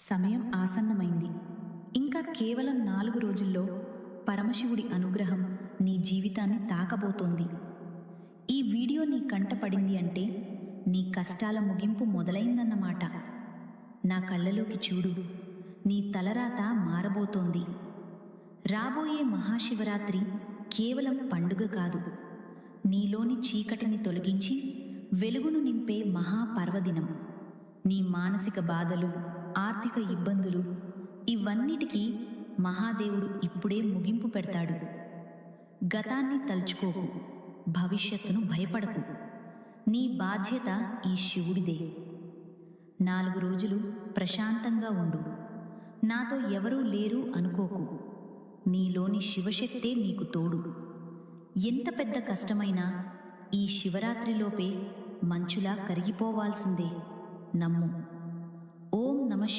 సమయం ఆసన్నమైంది. ఇంకా కేవలం 4 రోజుల్లో పరమశివుడి అనుగ్రహం నీ జీవితాన్ని తాకబోతోంది. ఈ వీడియో నీ కంట పడింది అంటే నీ కష్టాల ముగింపు మొదలైందన్నమాట. నా కళ్ళలోకి చూడు, నీ తలరాత మారబోతోంది. రాబోయే మహాశివరాత్రి కేవలం పండుగ కాదు, నీలోని చీకటిని తొలగించి వెలుగును నింపే మహాపర్వదినం. నీ మానసిక బాధలు, ఆర్థిక ఇబ్బందులు, ఇవన్నిటికీ మహాదేవుడు ఇప్పుడే ముగింపు పెడతాడు. గతాన్ని తలుచుకోకు, భవిష్యత్తును భయపడకు. నీ బాధ్యత ఈ శివుడిదే. 4 రోజులు ప్రశాంతంగా ఉండు. నాతో ఎవరూ లేరు అనుకోకు. నీలోని శివశక్తే నీకు తోడు. ఎంత పెద్ద కష్టమైనా ఈ శివరాత్రిలోపే మంచులా కరిగిపోవాల్సిందే. నమ్ము. ఓం నమః.